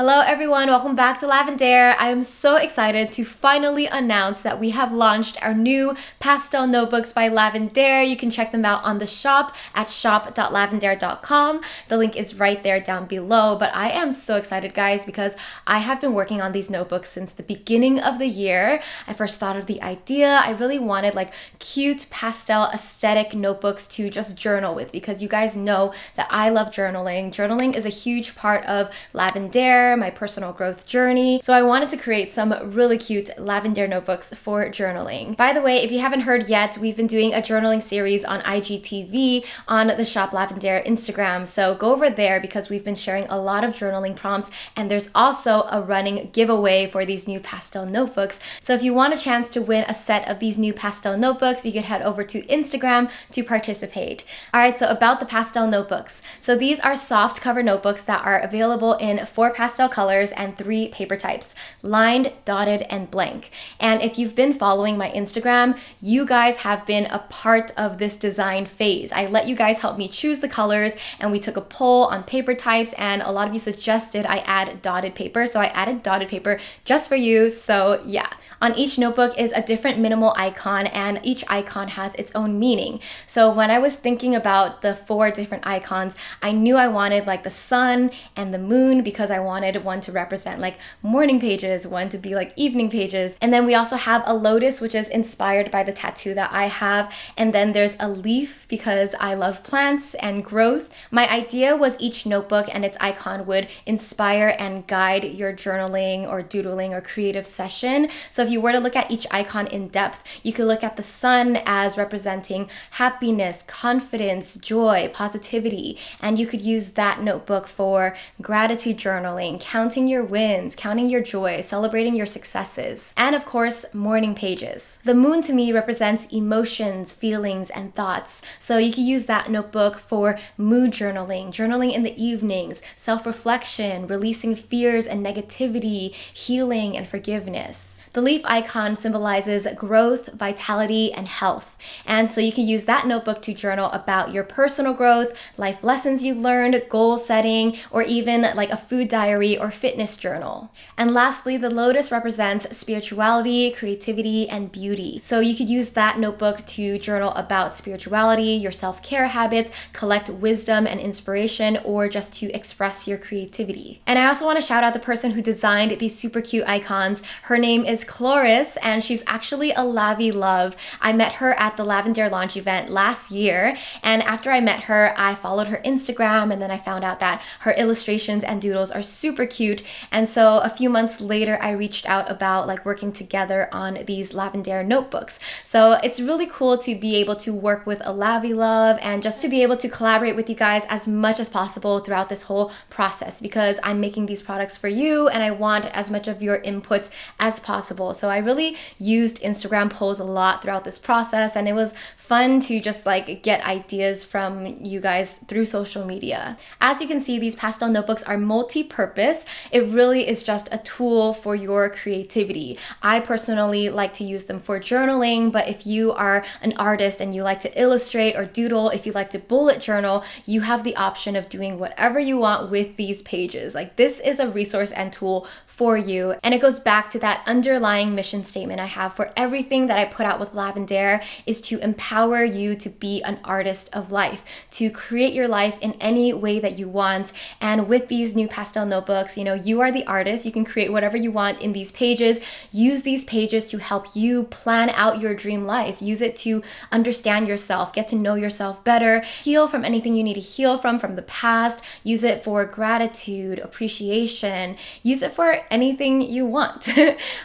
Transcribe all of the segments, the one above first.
Hello everyone, welcome back to Lavendaire. I am so excited to finally announce that we have launched our new pastel notebooks by Lavendaire. You can check them out on the shop at shop.lavendaire.com. The link is right there down below, but I am so excited guys because I have been working on these notebooks since the beginning of the year. I first thought of the idea. I really wanted like cute pastel aesthetic notebooks to just journal with because you guys know that I love journaling. Journaling is a huge part of Lavendaire, my personal growth journey. So I wanted to create some really cute Lavendaire notebooks for journaling. By the way, if you haven't heard yet, we've been doing a journaling series on IGTV on the Shop Lavendaire Instagram. So go over there because we've been sharing a lot of journaling prompts, and there's also a running giveaway for these new pastel notebooks. So if you want a chance to win a set of these new pastel notebooks, you can head over to Instagram to participate. All right, so about the pastel notebooks. So these are soft cover notebooks that are available in 4 pastel colors and 3 paper types: lined, dotted, and blank. And if you've been following my Instagram, you guys have been a part of this design phase. I let you guys help me choose the colors, and we took a poll on paper types, and a lot of you suggested I add dotted paper. So I added dotted paper just for you. So yeah. On each notebook is a different minimal icon, and each icon has its own meaning. So when I was thinking about the 4 different icons, I knew I wanted like the sun and the moon because I wanted one to represent like morning pages, one to be like evening pages. And then we also have a lotus, which is inspired by the tattoo that I have. And then there's a leaf because I love plants and growth. My idea was each notebook and its icon would inspire and guide your journaling or doodling or creative session. So if you were to look at each icon in depth, you could look at the sun as representing happiness, confidence, joy, positivity, and you could use that notebook for gratitude journaling, counting your wins, counting your joy, celebrating your successes, and of course, morning pages. The moon to me represents emotions, feelings, and thoughts, so you could use that notebook for mood journaling, journaling in the evenings, self-reflection, releasing fears and negativity, healing, and forgiveness. The leaf icon symbolizes growth, vitality, and health. And so you can use that notebook to journal about your personal growth, life lessons you've learned, goal setting, or even like a food diary or fitness journal. And lastly, the lotus represents spirituality, creativity, and beauty. So you could use that notebook to journal about spirituality, your self-care habits, collect wisdom and inspiration, or just to express your creativity. And I also want to shout out the person who designed these super cute icons. Her name is Cloris, and she's actually a Lavi Love. I met her at the Lavendaire launch event last year, and after I met her, I followed her Instagram, and then I found out that her illustrations and doodles are super cute. And so a few months later, I reached out about like working together on these Lavendaire notebooks. So it's really cool to be able to work with a Lavi Love and just to be able to collaborate with you guys as much as possible throughout this whole process, because I'm making these products for you and I want as much of your input as possible. So I really used Instagram polls a lot throughout this process, and it was fun to just like get ideas from you guys through social media. As you can see, these pastel notebooks are multi-purpose. It really is just a tool for your creativity. I personally like to use them for journaling, but if you are an artist and you like to illustrate or doodle, if you like to bullet journal, you have the option of doing whatever you want with these pages. Like, this is a resource and tool for you. And it goes back to that underlying mission statement I have for everything that I put out with Lavendaire, is to empower you to be an artist of life, to create your life in any way that you want. And with these new pastel notebooks, you know, you are the artist. You can create whatever you want in these pages. Use these pages to help you plan out your dream life. Use it to understand yourself, get to know yourself better, heal from anything you need to heal from the past. Use it for gratitude, appreciation. Use it for anything you want.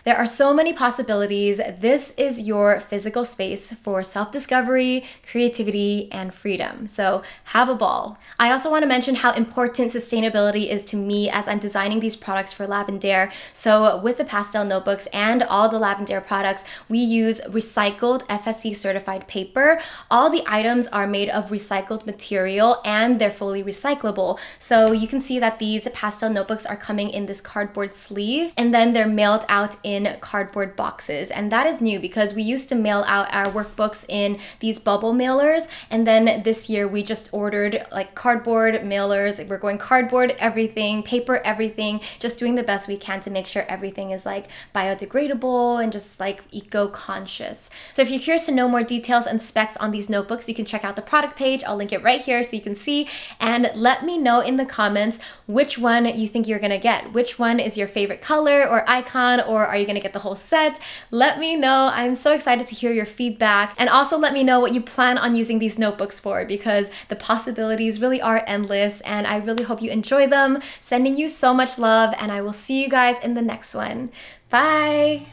There are so many possibilities. This is your physical space for self-discovery, creativity, and freedom. So have a ball. I also want to mention how important sustainability is to me as I'm designing these products for Lavendaire. So with the pastel notebooks and all the Lavendaire products, we use recycled FSC certified paper. All the items are made of recycled material and they're fully recyclable. So you can see that these pastel notebooks are coming in this cardboard sleeve sleeve, and then they're mailed out in cardboard boxes. And that is new because we used to mail out our workbooks in these bubble mailers, and then this year we just ordered like cardboard mailers. We're going cardboard everything, paper everything, just doing the best we can to make sure everything is like biodegradable and just like eco-conscious. So if you're curious to know more details and specs on these notebooks, you can check out the product page. I'll link it right here so you can see, and let me know in the comments which one you think you're gonna get. Which one is your favorite color or icon, or are you gonna get the whole set? Let me know. I'm so excited to hear your feedback, and also let me know what you plan on using these notebooks for, because the possibilities really are endless, and I really hope you enjoy them. Sending you so much love, and I will see you guys in the next one. Bye!